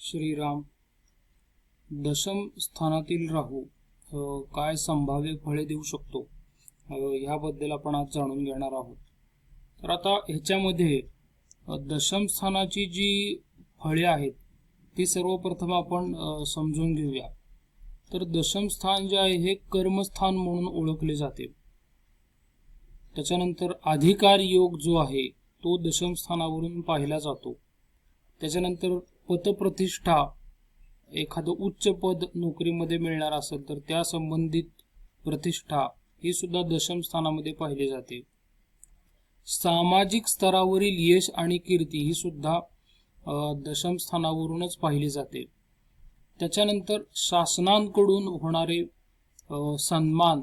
श्रीराम. दशम स्थानातील राहू काय संभाव्य फळे देऊ शकतो ह्याबद्दल आपण आज जाणून घेणार आहोत. तर आता ह्याच्यामध्ये दशम स्थानाची जी फळे आहेत ती सर्वप्रथम आपण समजून घेऊया. तर दशम स्थान जे आहे हे कर्मस्थान म्हणून ओळखले जाते. त्याच्यानंतर अधिकार योग जो आहे तो दशम स्थानावरून पाहिला जातो. त्याच्यानंतर पतप्रतिष्ठा, एखादं उच्च पद नोकरीमध्ये मिळणार असेल तर त्या संबंधित प्रतिष्ठा ही सुद्धा दशम स्थानामध्ये पाहिली जाते. सामाजिक स्तरावरील यश आणि कीर्ती ही सुद्धा दशम स्थानावरूनच पाहिली जाते. त्याच्यानंतर शासनांकडून होणारे सन्मान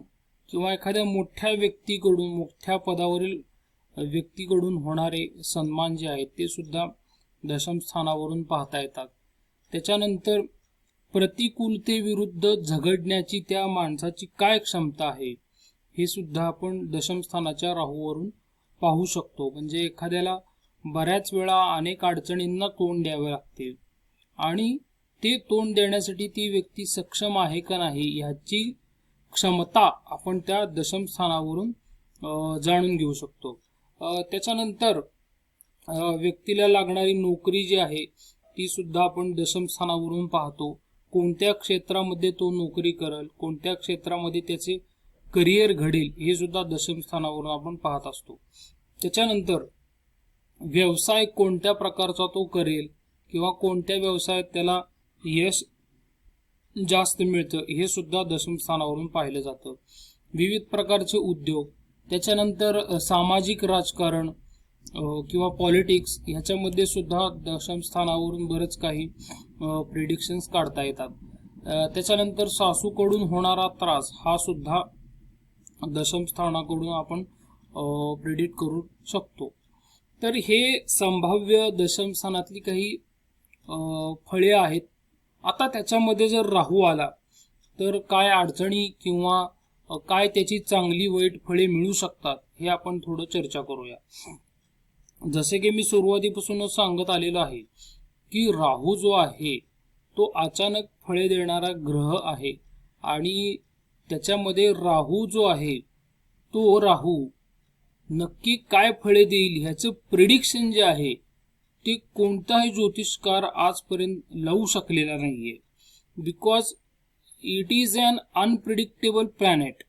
किंवा एखाद्या मोठ्या व्यक्तीकडून, मोठ्या पदावरील व्यक्तीकडून होणारे सन्मान जे आहेत ते सुद्धा दशम स्थानावरून पाहता येतात. त्याच्यानंतर प्रतिकूलतेविरुद्ध झगडण्याची त्या माणसाची काय क्षमता आहे हे सुद्धा आपण दशम स्थानाच्या राहूवरून पाहू शकतो. म्हणजे एखाद्याला बऱ्याच वेळा अनेक अडचणींना तोंड द्यावे लागते आणि ते तोंड देण्यासाठी ती व्यक्ती सक्षम आहे का नाही ह्याची क्षमता आपण त्या दशम स्थानावरून जाणून घेऊ शकतो. त्याच्यानंतर व्यक्तीला लागणारी नोकरी जी आहे ती सुद्धा आपण दशम स्थानावरून पाहतो. कोणत्या क्षेत्रामध्ये तो नोकरी करेल, कोणत्या क्षेत्रामध्ये त्याचे करिअर घडेल हे सुद्धा दशम स्थानावरून आपण पाहत असतो. त्याच्यानंतर व्यवसाय कोणत्या प्रकारचा तो करेल किंवा कोणत्या व्यवसायात त्याला यश जास्त मिळतं हे सुद्धा दशम स्थानावरून पाहिलं जातं. विविध प्रकारचे उद्योग, त्याच्यानंतर सामाजिक राजकारण किंवा पॉलिटिक्स ह्याच्यामध्ये सुद्धा दशम स्थानावरून बरेच काही प्रिडिक्शन्स काढता येतात. त्याच्यानंतर सासूकडून होणारा त्रास हा सुद्धा दशम स्थानाकडून आपण प्रिडिक्ट करू शकतो. तर हे संभाव्य दशम स्थानातली काही फळे आहेत. आता त्याच्यामध्ये जर राहू आला तर काय अडचणी किंवा काय त्याची चांगली वाईट फळे मिळू शकतात हे आपण थोडं चर्चा करूया. जसे की मी सुरुवातीपासूनच सांगत आलेलो आहे की राहू जो आहे तो अचानक फळे देणारा ग्रह आहे आणि त्याच्यामध्ये राहू जो आहे तो राहू नक्की काय फळे देईल ह्याचं प्रिडिक्शन जे आहे ते कोणताही ज्योतिषकार आजपर्यंत लावू शकलेला नाहीये. Because it is an unpredictable planet.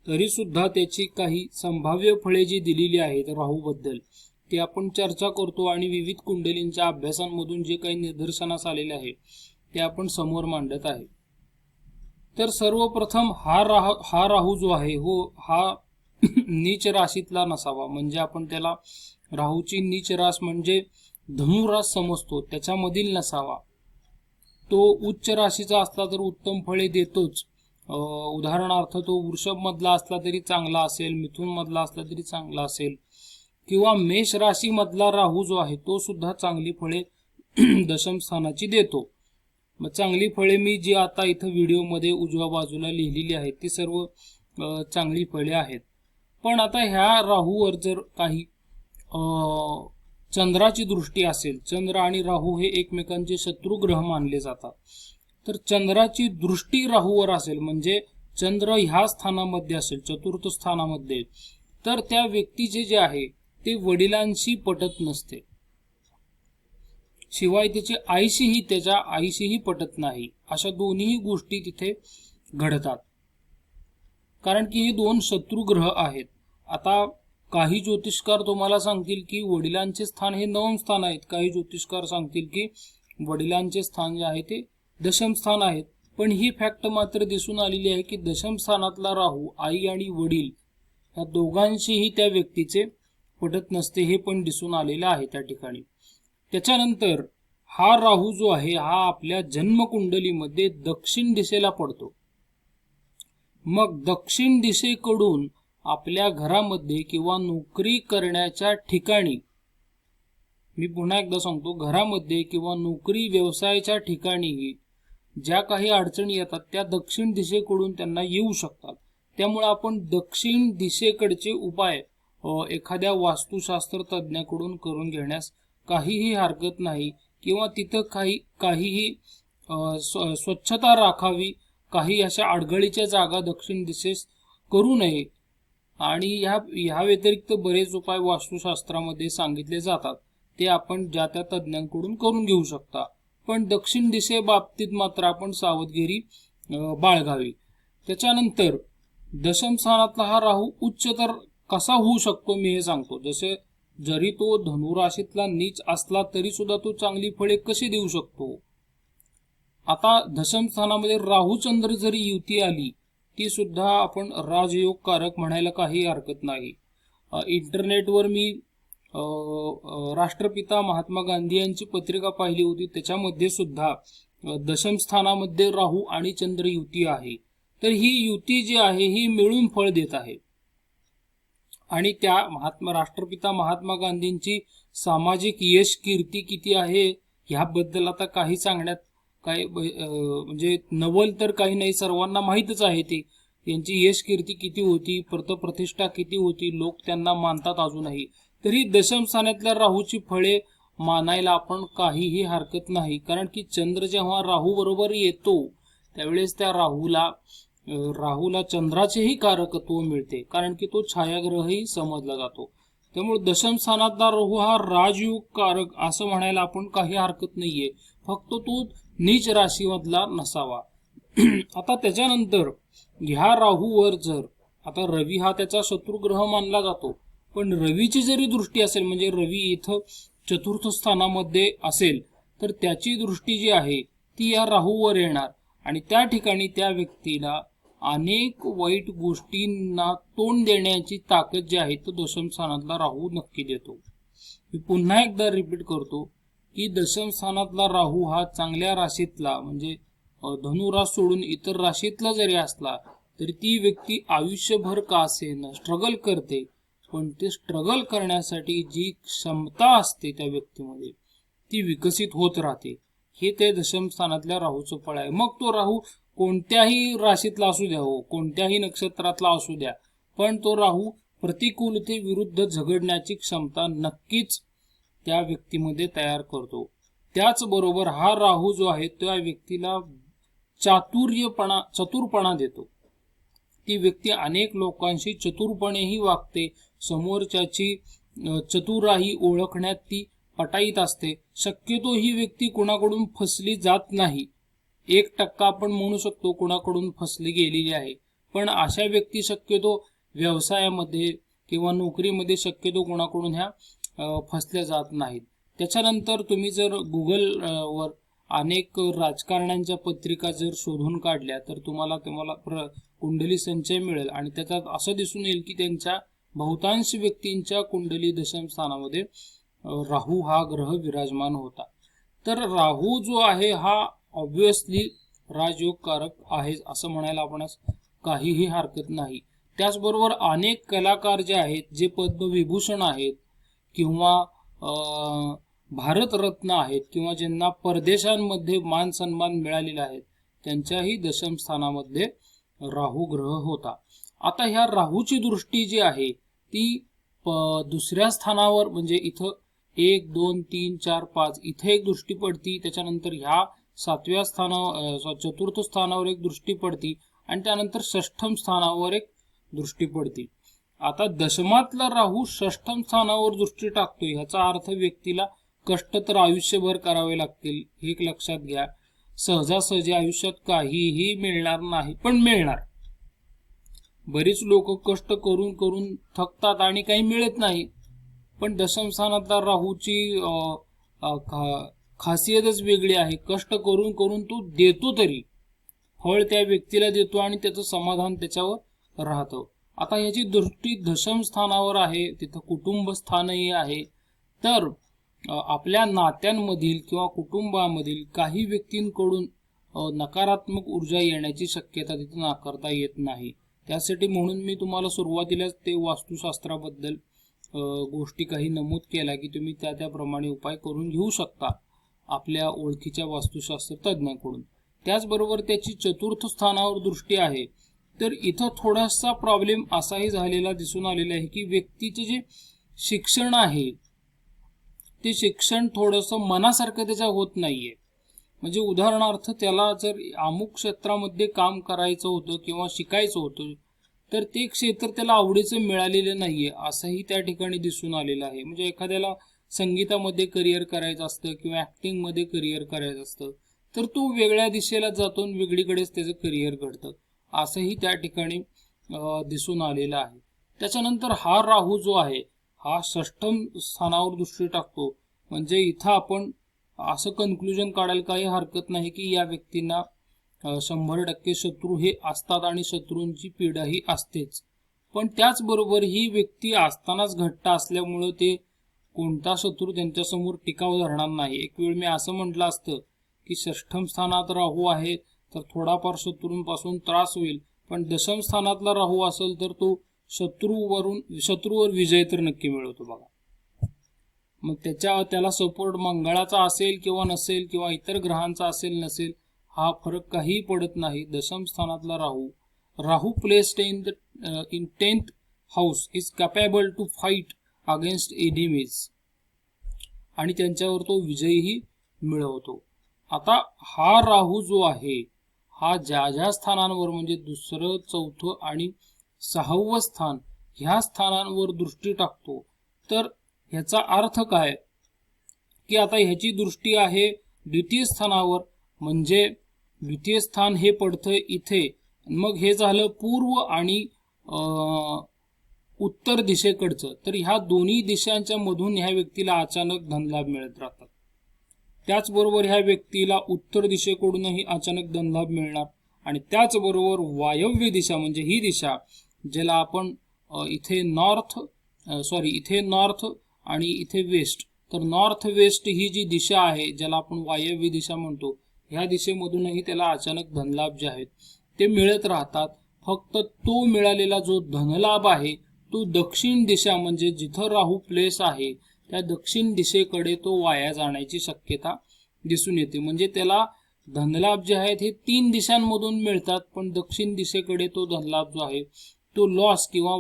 तरी सुद्धा त्याची काही संभाव्य फळे जी दिलेली आहेत राहूबद्दल ते आपण चर्चा करतो आणि विविध कुंडलींच्या अभ्यासांमधून जे काही निदर्शनास आलेले आहे ते आपण समोर मांडत आहे. तर सर्वप्रथम हा राहू जो आहे हा नीच राशीतला नसावा. म्हणजे आपण त्याला राहूची नीच रास म्हणजे धनुरास समजतो त्याच्यामधील नसावा. तो उच्च राशीचा असला तर उत्तम फळे देतोच. उदाहरणार्थ तो वृषभ मधला असला तरी चांगला असेल, मिथुन मधला असला तरी चांगला असेल किंवा मेष राशी मधला राहू जो आहे तो सुद्धा चांगली फळे दशम स्थानाची देतो. मग चांगली फळे मी जी आता इथं व्हिडिओमध्ये उजव्या बाजूला लिहिलेली आहेत ती सर्व चांगली फळे आहेत. पण आता ह्या राहूवर जर काही चंद्राची दृष्टी असेल, चंद्र आणि राहू हे एकमेकांचे शत्रू ग्रह मानले जातात, तर चंद्राची दृष्टी राहूवर असेल म्हणजे चंद्र ह्या स्थानामध्ये असेल चतुर्थ स्थानामध्ये, तर त्या व्यक्तीचे जे आहे ते वडिलांशी पटत नसते, शिवाय त्याच्या आईशीही पटत नाही. अशा दोन्ही गोष्टी तिथे घडतात कारण की हे दोन शत्रू ग्रह आहेत. आता काही ज्योतिषकार तुम्हाला सांगतील की वडिलांचे स्थान हे नवम स्थान आहेत, काही ज्योतिषकार सांगतील की वडिलांचे स्थान जे आहे ते दशम स्थान आहेत. पण ही फॅक्ट मात्र दिसून आलेली आहे की दशम स्थानातला राहू आई आणि वडील या दोघांशीही त्या व्यक्तीचे पटत नसते, हे पण दिसून आलेलं आहे त्या ठिकाणी. त्याच्यानंतर हा राहू जो आहे हा आपल्या जन्मकुंडलीमध्ये दक्षिण दिशेला पडतो. मग दक्षिण दिशेकडून आपल्या घरामध्ये किंवा नोकरी करण्याच्या ठिकाणी, मी पुन्हा एकदा सांगतो, घरामध्ये किंवा नोकरी व्यवसायाच्या ठिकाणी ज्या काही अडचणी येतात त्या दक्षिण दिशेकडून त्यांना येऊ शकतात. त्यामुळे आपण दक्षिण दिशेकडचे उपाय एखाद्या वास्तुशास्त्र तज्ञाकडून करून घेण्यास काहीही हरकत नाही. किंवा तिथं काहीही स्वच्छता राखावी, काही अशा अडगळीच्या जागा दक्षिण दिशेस करू नये. आणि ह्या व्यतिरिक्त बरेच उपाय वास्तुशास्त्रामध्ये सांगितले जातात, ते आपण ज्या त्या तज्ज्ञांकडून करून घेऊ शकता. पण दक्षिण दिशेबाबतीत मात्र आपण सावधगिरी बाळगावी. त्याच्यानंतर दशम स्थानातला हा राहू उच्च तर कसा होऊ शकतो मी हे सांगतो. जरी तो धनुराशीतला नीच असला तरी सुद्धा तो चांगली फळे कशी देऊ शकतो. आता दशम स्थानामध्ये राहू चंद्र जरी युती आली ती सुद्धा आपण राजयोग कारक म्हणायला काही हरकत नाही. इंटरनेटवर मी राष्ट्रपिता महात्मा गांधी यांची पत्रिका पाहिली होती, त्याच्यामध्ये सुद्धा दशम स्थानामध्ये राहू आणि चंद्र युती आहे. तर ही युती जी आहे ही मिळून फळ देत आहे. आणि त्या राष्ट्रपिता महात्मा गांधींची सामाजिक यश कीर्ती किती आहे ह्याबद्दल आता काही सांगण्यात काय म्हणजे नवल तर काही नाही, सर्वांना माहीतच आहे. ती त्यांची यश कीर्ती किती होती, प्रतिष्ठा किती होती, लोक त्यांना मानतात अजूनही. तरी दशम स्थानातल्या राहूची फळे मानायला आपण काहीही हरकत नाही. कारण की चंद्र जेव्हा राहू बरोबर येतो त्यावेळेस त्या राहूला चंद्राचेही कारकत्व मिळते, कारण की तो छायाग्रहही समजला जातो. त्यामुळे दशम स्थानातला राहू हा राजयोग कारक असं म्हणायला आपण काही हरकत नाहीये, फक्त तो नीच राशीमधला नसावा. आता त्याच्यानंतर ह्या राहूवर जर आता रवी हा त्याचा शत्रुग्रह मानला जातो, पण रवीची जरी दृष्टी असेल म्हणजे रवी इथं चतुर्थ स्थानामध्ये असेल तर त्याची दृष्टी जी आहे ती या राहूवर येणार आणि त्या ठिकाणी त्या व्यक्तीला अनेक वाईट गोष्टींना तोंड देण्याची ताकद जी आहे तो दशम स्थानातला राहू नक्की देतो. मी पुन्हा एकदा रिपीट करतो की दशम स्थानातला राहू हा चांगल्या राशीतला म्हणजे धनुरास सोडून इतर राशीतला जरी असला तरी ती व्यक्ती आयुष्यभर का असेना स्ट्रगल करते, पण ते स्ट्रगल करण्यासाठी जी क्षमता असते त्या व्यक्तीमध्ये ती विकसित होत राहते. हे ते दशम स्थानातल्या राहूचं फळ आहे. मग तो राहू कोणत्याही राशीतला असू द्या, हो कोणत्याही नक्षत्रातला असू द्या, पण तो राहू प्रतिकूलतेविरुद्ध झगडण्याची क्षमता नक्कीच त्या व्यक्तीमध्ये तयार करतो. त्याचबरोबर हा राहू जो आहे त्या व्यक्तीला चतुरपणा देतो. ती व्यक्ती अनेक लोकांशी चतुरपणेही वागते, समोरच्याची चतुराई ओळखण्यात ती पटाईत असते. शक्यतो ही व्यक्ती कुणाकडून फसली जात नाही. 1% आपण म्हणू शकतो कुणाकडून फसली गेलेली आहे, पण अशा व्यक्ती शक्यतो व्यवसायामध्ये किंवा नोकरीमध्ये शक्यतो कुणाकडून ह्या फसल्या जात नाहीत. त्याच्यानंतर तुम्ही जर गुगलवर अनेक राजकारण्यांच्या पत्रिका जर शोधून काढल्या तर तुम्हाला कुंडली संचय मिळेल आणि त्याच्यात असं दिसून येईल की त्यांच्या बहुतांश व्यक्तींच्या कुंडली दशम स्थानामध्ये राहू हा ग्रह विराजमान होता. तर राहू जो आहे हा ऑब्विसली राजयोग कारक आहे असं म्हणायला आपणास काहीही हरकत नाही. त्याचबरोबर अनेक कलाकार जे आहेत, जे पद्मविभूषण आहेत किंवा भारतरत्न आहेत किंवा ज्यांना परदेशांमध्ये मान सन्मान मिळालेला आहे, त्यांच्याही दशम स्थानामध्ये राहू ग्रह होता. आता ह्या राहूची दृष्टी जी आहे ती दुसऱ्या स्थानावर म्हणजे इथं 1, 2, 3, 4, 5 इथे एक दृष्टी पडती, त्याच्यानंतर ह्या 7व्या स्थानावर चतुर्थ स्थानावर एक दृष्टी पडती आणि त्यानंतर षष्ठम स्थानावर एक दृष्टी पडती. आता दशमातला राहू षष्ठम स्थानावर दृष्टी टाकतोय, ह्याचा अर्थ व्यक्तीला कष्ट तर आयुष्यभर करावे लागतील, हे एक लक्षात घ्या. सहजासहजी आयुष्यात काहीही मिळणार नाही, पण मिळणार. बरीच लोक कष्ट करून करून थकतात आणि काही मिळत नाही. पण दशम स्थानातला राहूची खासियतच वेगळी आहे. कष्ट करून करून तो देतो, तरी फळ त्या व्यक्तीला देतो आणि त्याचं समाधान त्याच्यावर राहतं. आता याची दृष्टी दशम स्थानावर आहे, तिथं कुटुंब स्थानही आहे. तर आपल्या नात्यांमधील किंवा कुटुंबामधील काही व्यक्तींकडून नकारात्मक ऊर्जा येण्याची शक्यता तिथे नाकारता येत नाही. त्यासाठी म्हणून मी तुम्हाला सुरुवातीलाच ते वास्तुशास्त्राबद्दल गोष्टी काही नमूद केल्या की तुम्ही त्याप्रमाणे उपाय करून घेऊ शकता आपल्या ओळखीच्या वास्तुशास्त्र तज्ज्ञाकडून. त्याचबरोबर त्याची चतुर्थ स्थानावर दृष्टी आहे. तर इथं थोडासा प्रॉब्लेम असाही झालेला दिसून आलेला आहे की व्यक्तीचे जे शिक्षण आहे ते शिक्षण थोडंसं मनासारखं त्याच्या होत नाहीये. म्हणजे उदाहरणार्थ त्याला जर अमुक क्षेत्रामध्ये काम करायचं होतं किंवा शिकायचं होतं, तर ते क्षेत्र त्याला आवडीचं मिळालेलं नाहीये असंही त्या ठिकाणी दिसून आलेलं आहे. म्हणजे एखाद्याला संगीतामध्ये करिअर करायचं असतं किंवा ॲक्टिंगमध्ये करिअर करायचं असतं, तर तो वेगळ्या दिशेला जातो आणि वेगळीकडेच त्याचं करिअर घडतं, असंही त्या ठिकाणी दिसून आलेलं आहे. त्याच्यानंतर हा राहू जो आहे हा षष्ठम स्थानावर दृष्टी टाकतो. म्हणजे इथं आपण असं कन्क्लुजन काढायला काही हरकत नाही की या व्यक्तींना 100% शत्रू हे असतात आणि शत्रूंची पीडा ही असतेच. पण त्याचबरोबर ही व्यक्ती असतानाच घट्ट असल्यामुळं ते कोणता शत्रू त्यांच्यासमोर टिकाव धरणार नाही. एक वेळ मी असं म्हटलं असतं की षष्ठम स्थानात राहू आहे तर थोडाफार शत्रूंपासून त्रास होईल, पण दशम स्थानातला राहू असेल तर तो शत्रूवर विजय तर नक्की मिळवतो बघा. मग त्याला सपोर्ट मंगळाचा असेल किंवा नसेल किंवा इतर ग्रहांचा असेल नसेल हा फरक काही पडत नाही. दशम स्थानातला Rahu placed in 10th house is capable to fight against enemies आणि त्यांच्यावर तो विजयही मिळवतो. आता हा राहू जो आहे हा ज्या ज्या स्थानांवर म्हणजे दुसरं, चौथं आणि 6वं स्थान ह्या स्थानांवर दृष्टी टाकतो, तर ह्याचा अर्थ काय की आता ह्याची दृष्टी आहे द्वितीय स्थानावर, म्हणजे द्वितीय स्थान हे पडतं इथे. मग हे झालं पूर्व आणि उत्तर दिशेकडचं. तर ह्या दोन्ही दिशांच्या मधून ह्या व्यक्तीला अचानक धनलाभ मिळत राहतात. त्याचबरोबर ह्या व्यक्तीला उत्तर दिशेकडूनही अचानक धनलाभ मिळणार आणि त्याचबरोबर वायव्य दिशा म्हणजे ही दिशा ज्याला आपण इथे नॉर्थ आणि इथे वेस्ट, तर नॉर्थ वेस्ट ही जी दिशा आहे ज्याला आपण वायव्य दिशा म्हणतो, ह्या दिशेमधूनही त्याला अचानक धनलाभ जे आहेत ते मिळत राहतात. फक्त तो मिळालेला जो धनलाभ आहे तो दक्षिण दिशा म्हणजे जिथं राहू प्लेस आहे त्या दक्षिण दिशेकडे तो वाया जाण्याची शक्यता दिसून येते. म्हणजे त्याला धनलाभ जे आहेत हे 3 दिशांमधून मिळतात, पण दक्षिण दिशेकडे तो धनलाभ जो आहे तो लॉस किंवा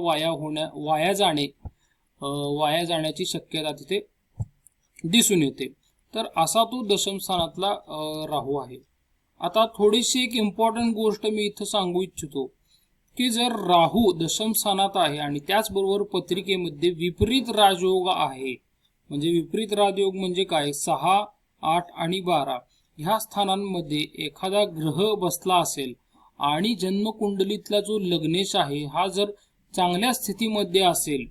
वाया जाण्याची शक्यता तिथे दिसून येते. तर असा तो दशम स्थानातला राहू आहे. आता थोडीशी एक इम्पॉर्टंट गोष्ट मी इथं सांगू इच्छितो की जर राहू दशम स्थानात आहे आणि त्याचबरोबर पत्रिकेमध्ये विपरीत राजयोग आहे, म्हणजे विपरीत राजयोग म्हणजे काय, 6, 8 आणि 12 ह्या स्थानांमध्ये एखादा ग्रह बसला असेल आणि जन्मकुंडलीतला जो लग्नेश आहे हा जर चांगल्या स्थितीमध्ये असेल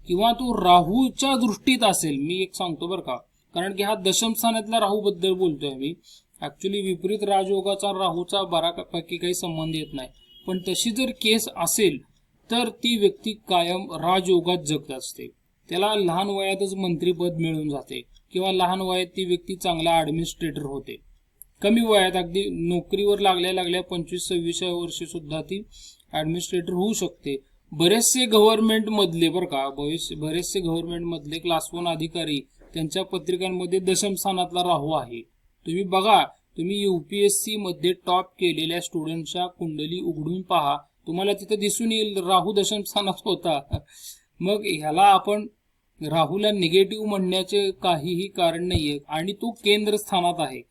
किंवा तो राहूच्या दृष्टीत असेल, मी एक सांगतो बरं का, कारण की हा दशम स्थानातल्या राहू बद्दल बोलतोय मी. ऍक्च्युली विपरीत राजयोगाचा राहूचा बऱ्यापैकी काही संबंध येत नाही, पण तशी जर केस असेल तर ती व्यक्ती कायम राजयोगात जगत असते. त्याला लहान वयातच मंत्रीपद मिळून जाते किंवा लहान वयात ती व्यक्ती चांगला ऍडमिनिस्ट्रेटर होते. कमी वयात अगदी नोकरीवर लागल्या 25-26 वर्षी सुद्धा ती ऍडमिनिस्ट्रेटर होऊ शकते. बरेचसे गव्हर्नमेंट मधले बरं का, बरेचसे गव्हर्नमेंट मधले क्लास 1 अधिकारी त्यांच्या पत्रिकांमध्ये दशम स्थानातला राहू आहे. तुम्ही बघा, तुम्ही UPSC मध्ये टॉप केलेल्या स्टुडंटच्या कुंडली उघडून पहा, तुम्हाला तिथे दिसून येईल राहू दशम स्थानात होता. मग ह्याला आपण राहूला निगेटिव्ह म्हणण्याचे काहीही कारण नाहीये आणि तो केंद्र स्थानात आहे.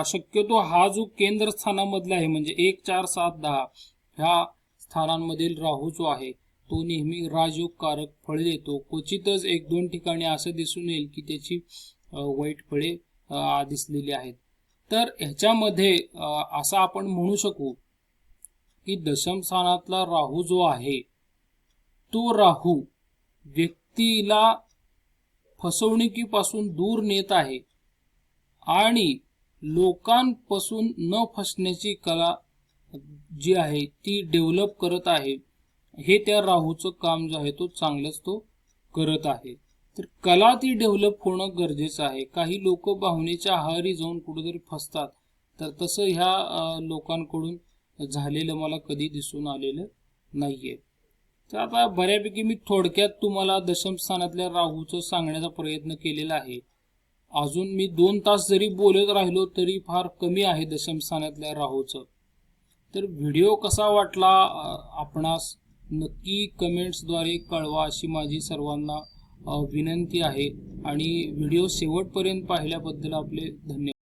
शक्यतो हा जो केंद्र स्थानामधला आहे म्हणजे 1, 4, 7, 10 ह्या स्थानांमधील राहू जो आहे तो नेहमी राजयोगकारक फळे देतो. क्वचितच 1-2 ठिकाणी असं दिसून येईल की त्याची वाईट फळे दिसलेली आहेत. तर ह्याच्यामध्ये असं आपण म्हणू शकू की दशम स्थानातला राहू जो आहे तो राहू व्यक्तीला फसवणुकीपासून दूर नेत आहे आणि लोकांपासून न फसण्याची कला जी आहे ती डेव्हलप करत आहे. हे त्या राहूचं काम जो आहे तो चांगलंच तो करत आहे. तर कला ती डेव्हलप होणं गरजेचं आहे. काही लोक भावनेच्या आहारी जाऊन कुठेतरी फसतात, तर तसं ह्या लोकांकडून झालेलं मला कधी दिसून आलेलं नाहीये. तर आता बऱ्यापैकी मी थोडक्यात तुम्हाला दशम स्थानातल्या राहूचं सांगण्याचा प्रयत्न केलेला आहे. अजून मी 2 तास जरी बोलत राहिलो तरी फार कमी आहे दशम स्थानातल्या राहूचं. तर व्हिडिओ कसा वाटला आपणास नक्की कमेंट्सद्वारे कळवा अशी माझी सर्वांना विनंती आहे. आणि व्हिडिओ शेवटपर्यंत पाहिल्याबद्दल आपले धन्यवाद.